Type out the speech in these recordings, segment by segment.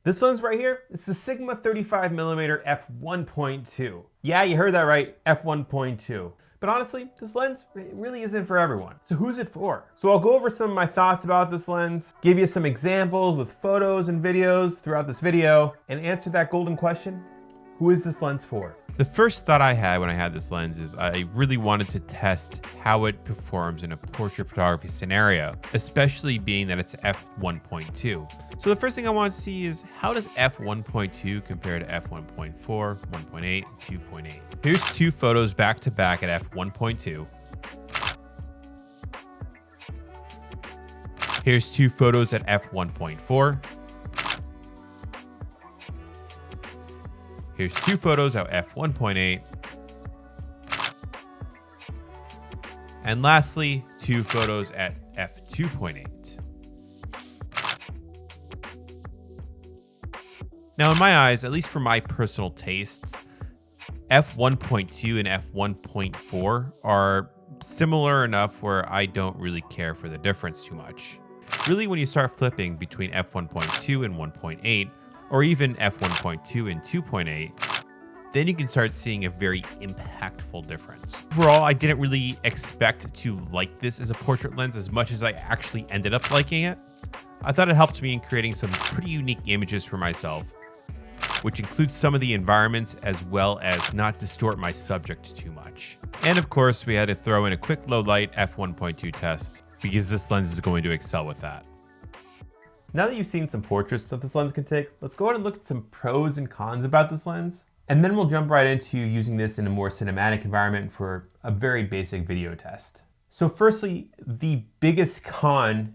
This lens right here, it's the Sigma 35mm f1.2. Yeah, you heard that right, f1.2. But honestly, this lens really isn't for everyone. So who's it for? So I'll go over some of my thoughts about this lens, give you some examples with photos and videos throughout this video, and answer that golden question, who is this lens for? The first thought I had when I had this lens is I really wanted to test how it performs in a portrait photography scenario, especially being that it's f1.2. So the first thing I want to see is how does f1.2 compare to f1.4, 1.8, 2.8. Here's two photos back to back at f1.2. Here's two photos at f1.4. Here's two photos at f1.8. And lastly, two photos at f2.8. Now, in my eyes, at least for my personal tastes, f1.2 and f1.4 are similar enough where I don't really care for the difference too much. Really, when you start flipping between f1.2 and 1.8, or even f1.2 and 2.8, then you can start seeing a very impactful difference. Overall, I didn't really expect to like this as a portrait lens as much as I actually ended up liking it. I thought it helped me in creating some pretty unique images for myself, which includes some of the environments as well as not distort my subject too much. And of course, we had to throw in a quick low light f1.2 test because this lens is going to excel with that. Now that you've seen some portraits that this lens can take, let's go ahead and look at some pros and cons about this lens. And then we'll jump right into using this in a more cinematic environment for a very basic video test. So firstly, the biggest con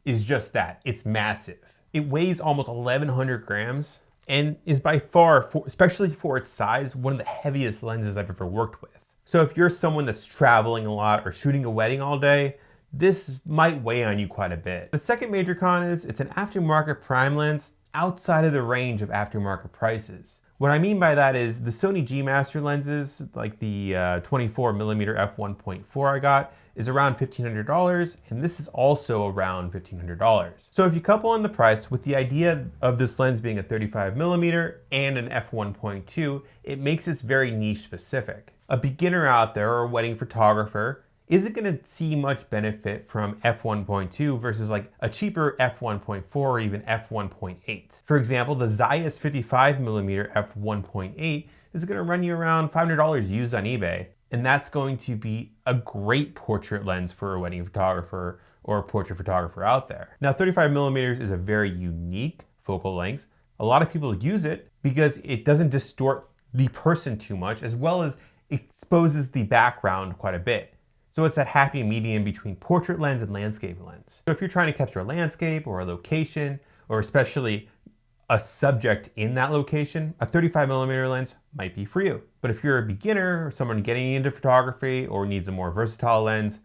is just that, it's massive. It weighs almost 1,100 grams and is by far, especially for its size, one of the heaviest lenses I've ever worked with. So if you're someone that's traveling a lot or shooting a wedding all day, this might weigh on you quite a bit. The second major con is it's an aftermarket prime lens outside of the range of aftermarket prices. What I mean by that is the Sony G Master lenses, like the 24mm f1.4 I got, is around $1,500, and this is also around $1,500. So if you couple in the price with the idea of this lens being a 35mm and an f1.2, it makes this very niche specific. A beginner out there or a wedding photographer isn't going to see much benefit from f1.2 versus like a cheaper f1.4 or even f1.8. For example, the Zeiss 55mm f1.8 is going to run you around $500 used on eBay, and that's going to be a great portrait lens for a wedding photographer or a portrait photographer out there. Now, 35mm is a very unique focal length. A lot of people use it because it doesn't distort the person too much, as well as exposes the background quite a bit. So it's that happy medium between portrait lens and landscape lens. So if you're trying to capture a landscape or a location, or especially a subject in that location, a 35mm lens might be for you. But if you're a beginner or someone getting into photography or needs a more versatile lens,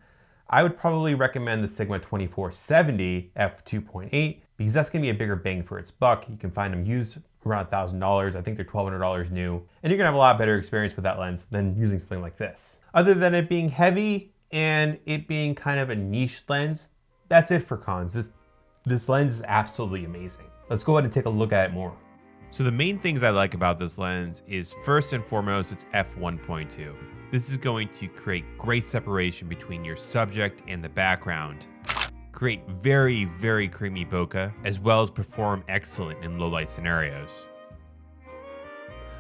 I would probably recommend the Sigma 2470 f2.8 because that's gonna be a bigger bang for its buck. You can find them used around $1,000. I think they're $1,200 new. And you're gonna have a lot better experience with that lens than using something like this. Other than it being heavy and it being kind of a niche lens, that's it for cons. This lens is absolutely amazing. Let's go ahead and take a look at it more. So the main things I like about this lens is first and foremost, it's f1.2. This is going to create great separation between your subject and the background, create very, very creamy bokeh, as well as perform excellent in low light scenarios.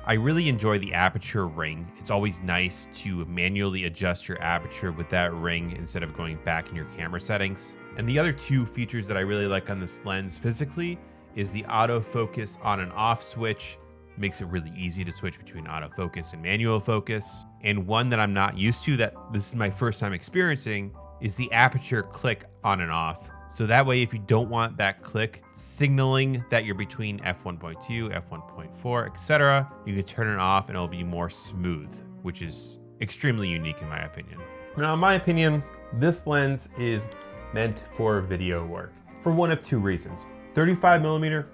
I really enjoy the aperture ring. It's always nice to manually adjust your aperture with that ring instead of going back in your camera settings. And the other two features that I really like on this lens physically is the autofocus on and off switch. Makes it really easy to switch between autofocus and manual focus. And one that I'm not used to, that this is my first time experiencing, is the aperture click on and off. So that way, if you don't want that click signaling that you're between f1.2, f1.4, etc., you can turn it off and it'll be more smooth, which is extremely unique in my opinion. Now, in my opinion, this lens is meant for video work for one of two reasons. 35mm,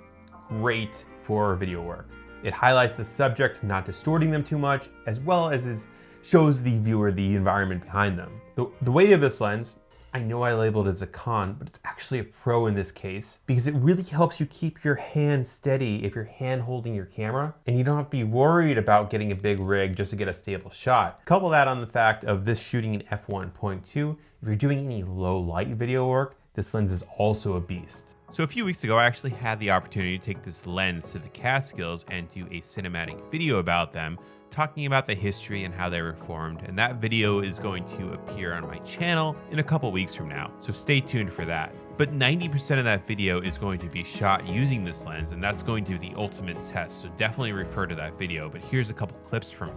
great for video work. It highlights the subject, not distorting them too much, as well as it shows the viewer the environment behind them. The weight of this lens I know I labeled it as a con, but it's actually a pro in this case because it really helps you keep your hand steady if you're hand holding your camera, and you don't have to be worried about getting a big rig just to get a stable shot. Couple that on the fact of this shooting in f1.2, if you're doing any low light video work, this lens is also a beast. So a few weeks ago, I actually had the opportunity to take this lens to the Catskills and do a cinematic video about them, talking about the history and how they were formed, and that video is going to appear on my channel in a couple weeks from now, so stay tuned for that. But 90% of that video is going to be shot using this lens, and that's going to be the ultimate test, so definitely refer to that video, but here's a couple clips from it.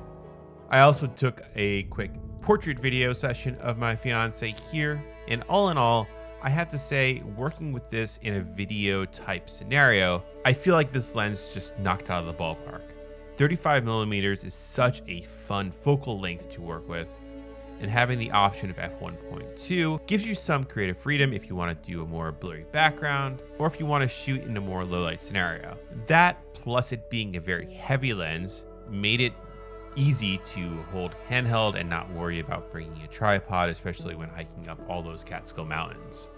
I also took a quick portrait video session of my fiance here, and all in all, I have to say, working with this in a video type scenario, I feel like this lens just knocked out of the ballpark. 35mm is such a fun focal length to work with, and having the option of f1.2 gives you some creative freedom if you want to do a more blurry background, or if you want to shoot in a more low light scenario. That, plus it being a very heavy lens, made it easy to hold handheld and not worry about bringing a tripod, especially when hiking up all those Catskill mountains.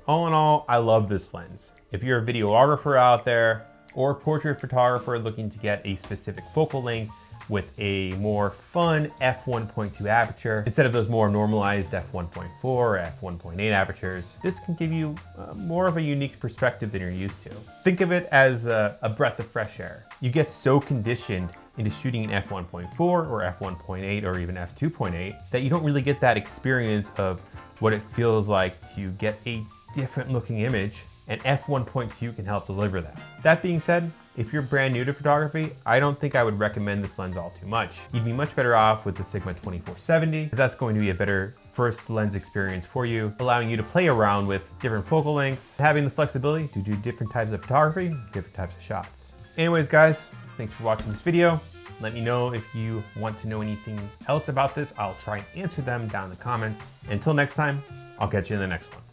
All in all, I love this lens. If you're a videographer out there or a portrait photographer looking to get a specific focal length with a more fun f1.2 aperture instead of those more normalized f1.4 or f1.8 apertures, this can give you more of a unique perspective than you're used to. Think of it as a breath of fresh air. You get so conditioned into shooting in f1.4 or f1.8 or even f2.8 that you don't really get that experience of what it feels like to get a different looking image, and f1.2 can help deliver that. That being said, if you're brand new to photography, I don't think I would recommend this lens all too much. You'd be much better off with the Sigma 2470, because that's going to be a better first lens experience for you, allowing you to play around with different focal lengths, having the flexibility to do different types of photography, different types of shots. Anyways, guys, thanks for watching this video. Let me know if you want to know anything else about this. I'll try and answer them down in the comments. Until next time, I'll catch you in the next one.